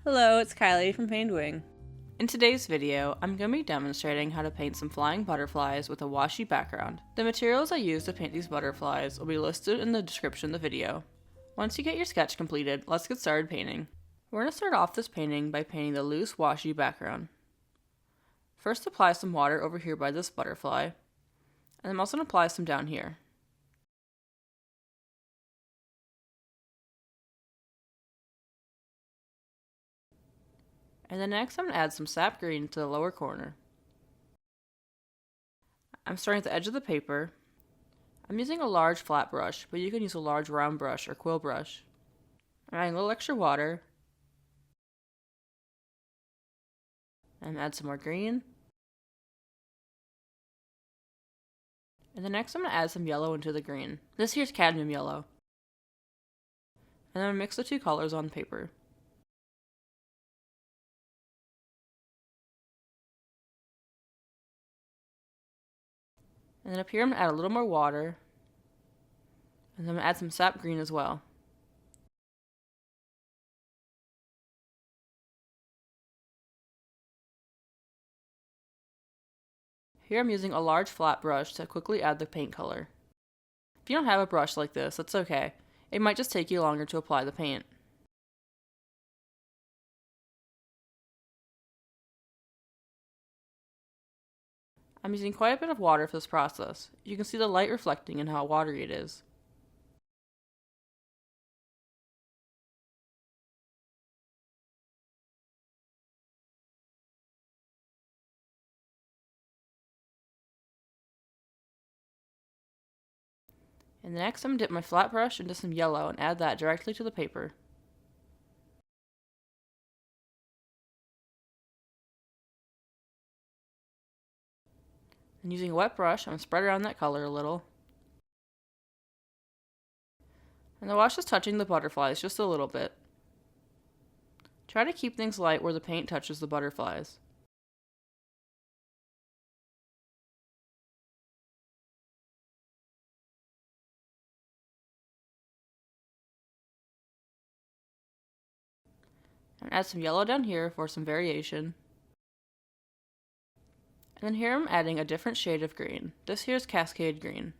Hello, it's Kylie from Pained Wing. In today's video, I'm going to be demonstrating how to paint some flying butterflies with a washy background. The materials I use to paint these butterflies will be listed in the description of the video. Once you get your sketch completed, let's get started painting. We're going to start off this painting by painting the loose washy background. First, apply some water over here by this butterfly, and I'm also going to apply some down here. And then next I'm going to add some sap green to the lower corner. I'm starting at the edge of the paper. I'm using a large flat brush, but you can use a large round brush or quill brush. I'm adding a little extra water. And add some more green. And then next I'm going to add some yellow into the green. This here's Cadmium Yellow. And then I'm going to mix the two colors on paper. And then up here I'm going to add a little more water. And then I'm going to add some sap green as well. Here I'm using a large flat brush to quickly add the paint color. If you don't have a brush like this, that's okay. It might just take you longer to apply the paint. I'm using quite a bit of water for this process. You can see the light reflecting in how watery it is. And next I'm going to dip my flat brush into some yellow and add that directly to the paper. And using a wet brush, I'm going to spread around that color a little. And the wash is touching the butterflies just a little bit. Try to keep things light where the paint touches the butterflies. And add some yellow down here for some variation. And then here I'm adding a different shade of green. This here is Cascade green.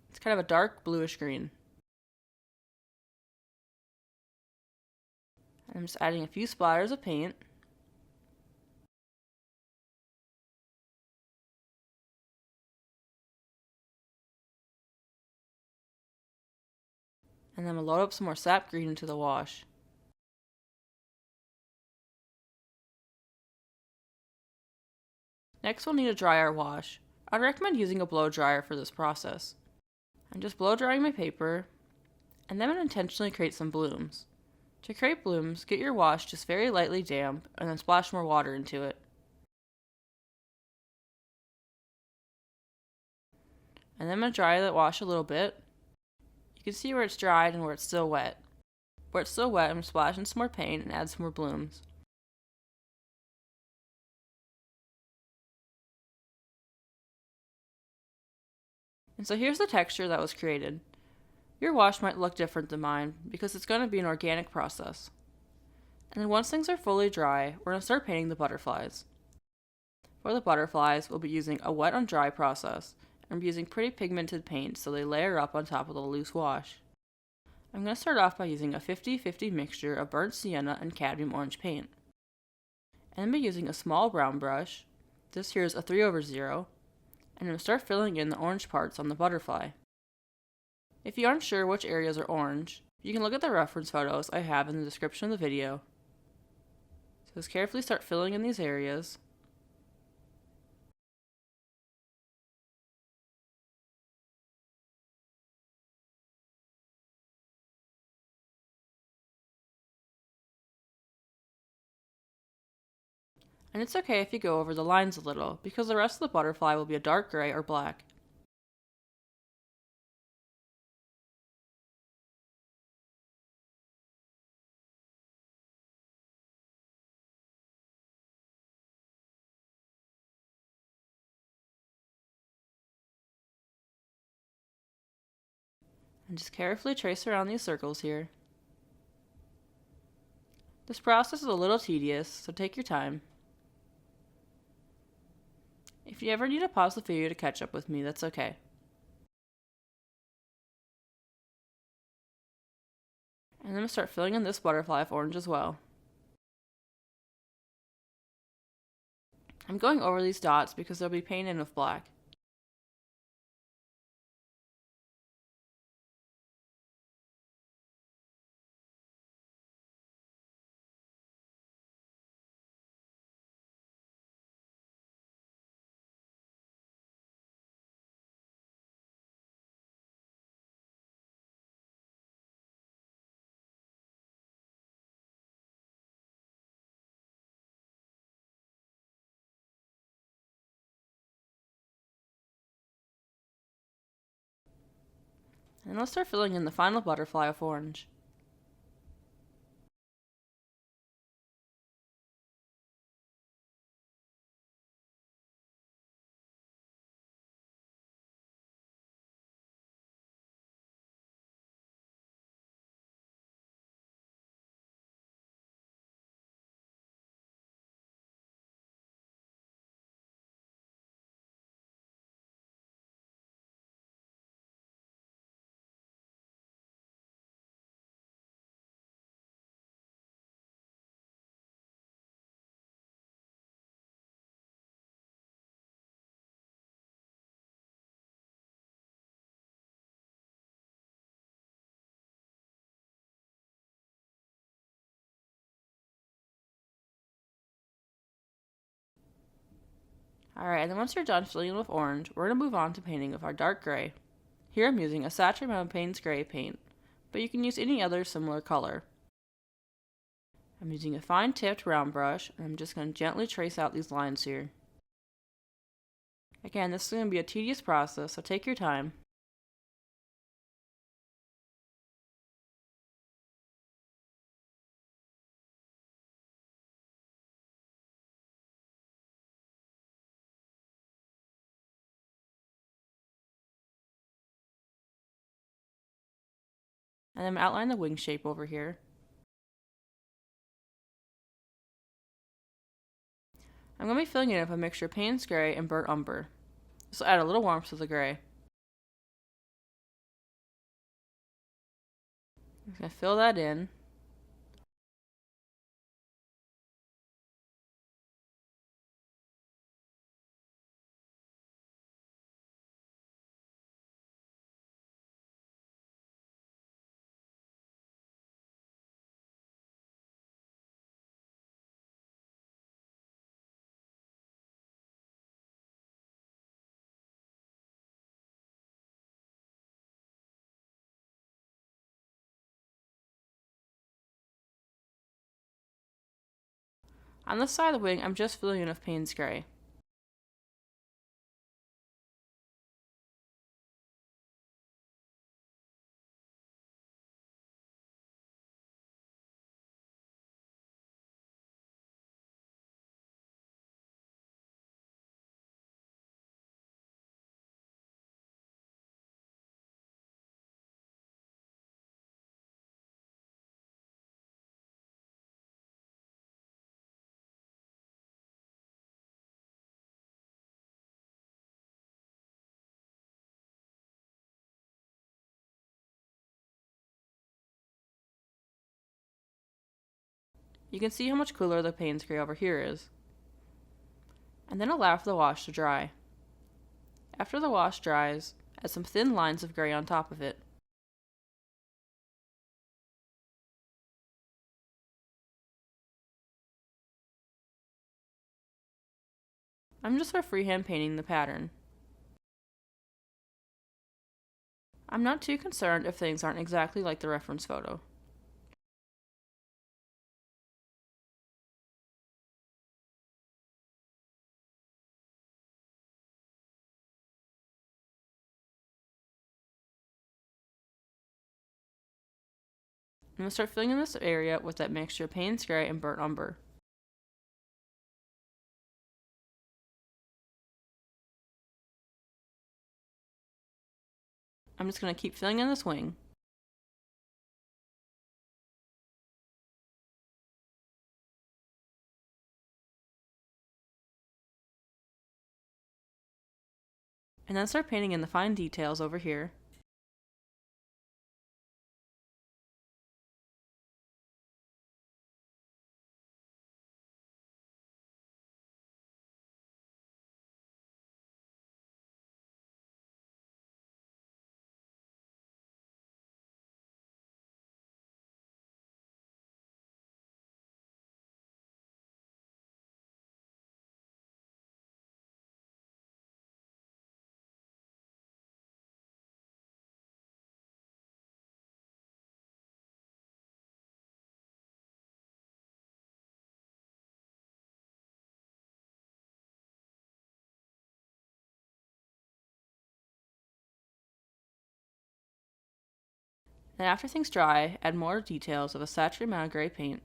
It's kind of a dark bluish green. And I'm just adding a few splatters of paint. And then I'm going to load up some more sap green into the wash. Next we'll need to dry our wash. I'd recommend using a blow dryer for this process. I'm just blow drying my paper, and then I'm going to intentionally create some blooms. To create blooms, get your wash just very lightly damp, and then splash more water into it. And then I'm going to dry that wash a little bit. You can see where it's dried and where it's still wet. Where it's still wet, I'm going to splash in some more paint and add some more blooms. And so here's the texture that was created. Your wash might look different than mine because it's going to be an organic process. And then once things are fully dry, we're going to start painting the butterflies. For the butterflies, we'll be using a wet on dry process, and we're using pretty pigmented paint so they layer up on top of the loose wash. I'm going to start off by using a 50-50 mixture of burnt sienna and cadmium orange paint. And I'm going to be using a small brown brush. This here is a 3/0. And I'm going to start filling in the orange parts on the butterfly. If you aren't sure which areas are orange, you can look at the reference photos I have in the description of the video. So just carefully start filling in these areas. And it's okay if you go over the lines a little, because the rest of the butterfly will be a dark gray or black. And just carefully trace around these circles here. This process is a little tedious, so take your time. If you ever need to pause the video to catch up with me, that's okay. And then I'm going to start filling in this butterfly of orange as well. I'm going over these dots because they'll be painted in with black. And let's start filling in the final butterfly of orange. Alright, and then once you're done filling in with orange, we're going to move on to painting with our dark gray. Here I'm using a saturated amount of Paynes gray paint, but you can use any other similar color. I'm using a fine tipped round brush, and I'm just going to gently trace out these lines here. Again, this is going to be a tedious process, so take your time. And I'm outlining the wing shape over here. I'm going to be filling it in with a mixture of Paynes gray and burnt umber. This will add a little warmth to the gray. I'm going to fill that in. On this side of the wing, I'm just filling in with Paynes gray. You can see how much cooler the Paynes gray over here is. And then allow for the wash to dry. After the wash dries, add some thin lines of gray on top of it. I'm just for freehand painting the pattern. I'm not too concerned if things aren't exactly like the reference photo. I'm going to start filling in this area with that mixture of Paynes gray and burnt umber. I'm just going to keep filling in this wing. and then start painting in the fine details over here. Then after things dry, add more details of a saturated amount of gray paint.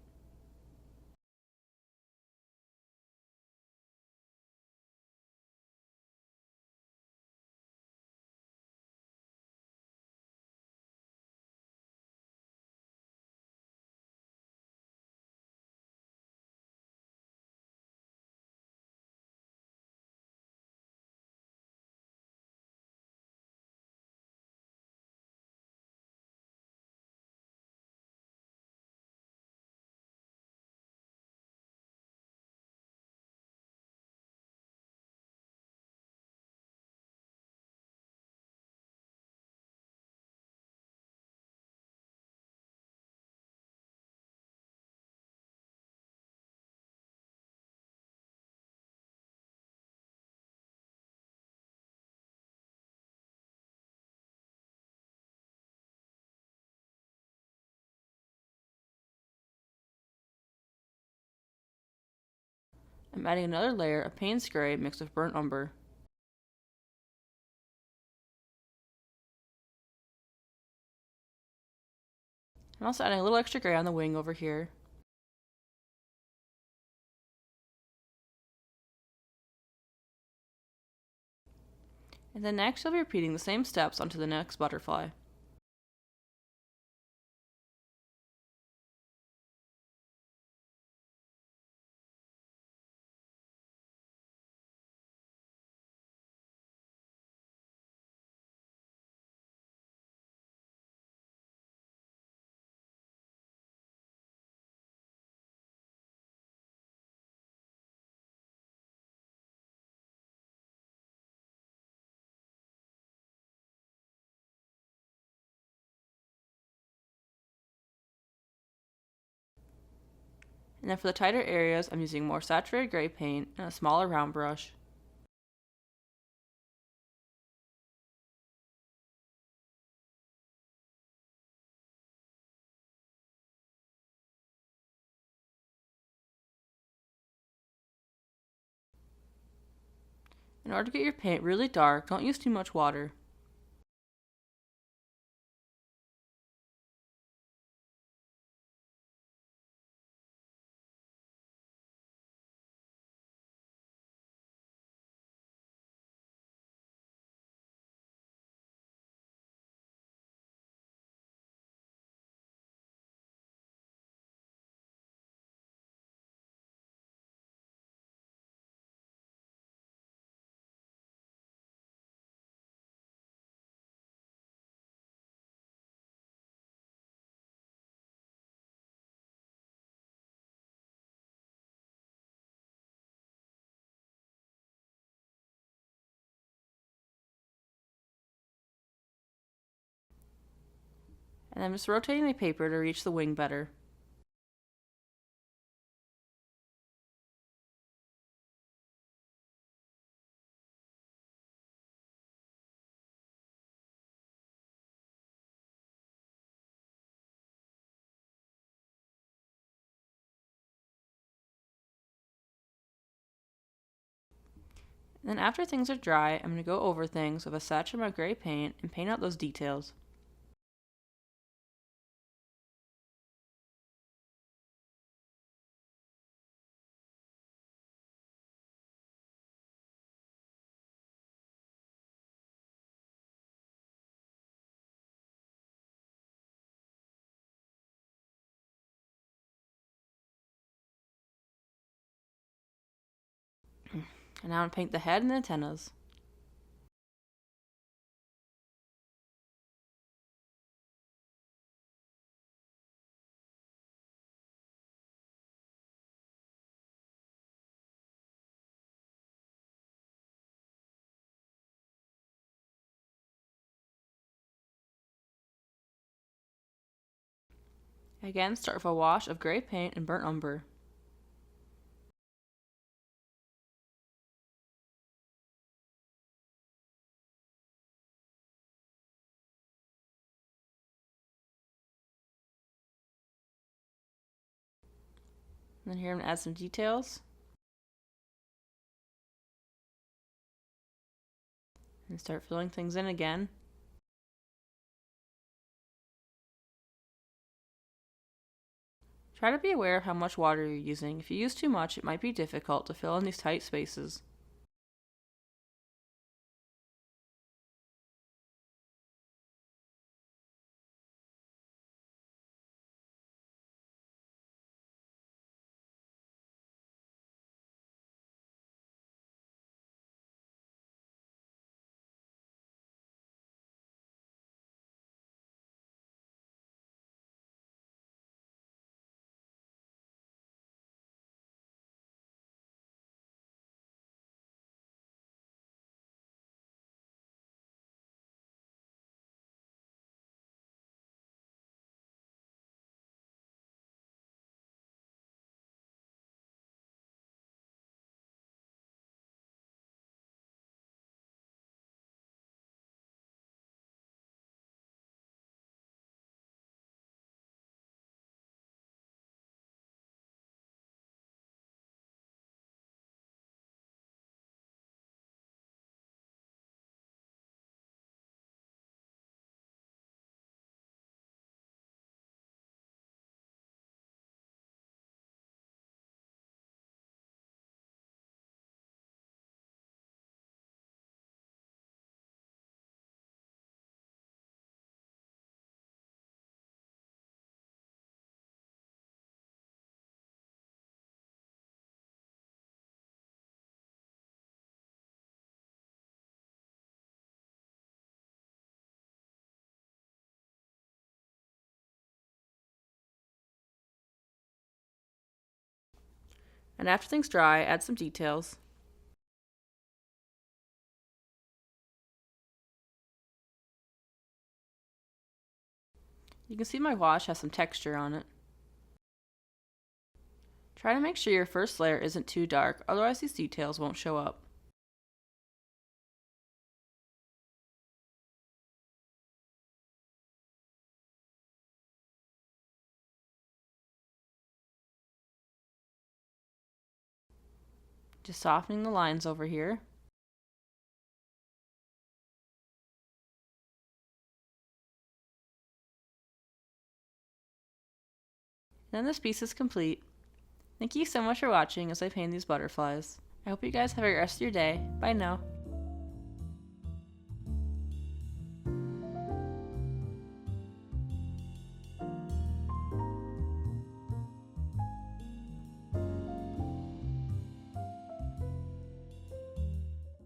I'm adding another layer of Paynes gray mixed with burnt umber. I'm also adding a little extra gray on the wing over here. And then next I'll be repeating the same steps onto the next butterfly. And then for the tighter areas, I'm using more saturated gray paint and a smaller round brush. In order to get your paint really dark, don't use too much water. And I'm just rotating my paper to reach the wing better. And then after things are dry, I'm going to go over things with a saturated amount of gray paint and paint out those details. And now I'm going to paint the head and the antennas. Again, start with a wash of gray paint and burnt umber. And then here I'm going to add some details. And start filling things in again. Try to be aware of how much water you're using. If you use too much, it might be difficult to fill in these tight spaces. And after things dry, add some details. You can see my wash has some texture on it. Try to make sure your first layer isn't too dark, otherwise these details won't show up. Just softening the lines over here. Then this piece is complete. Thank you so much for watching as I paint these butterflies. I hope you guys have a great rest of your day. Bye now.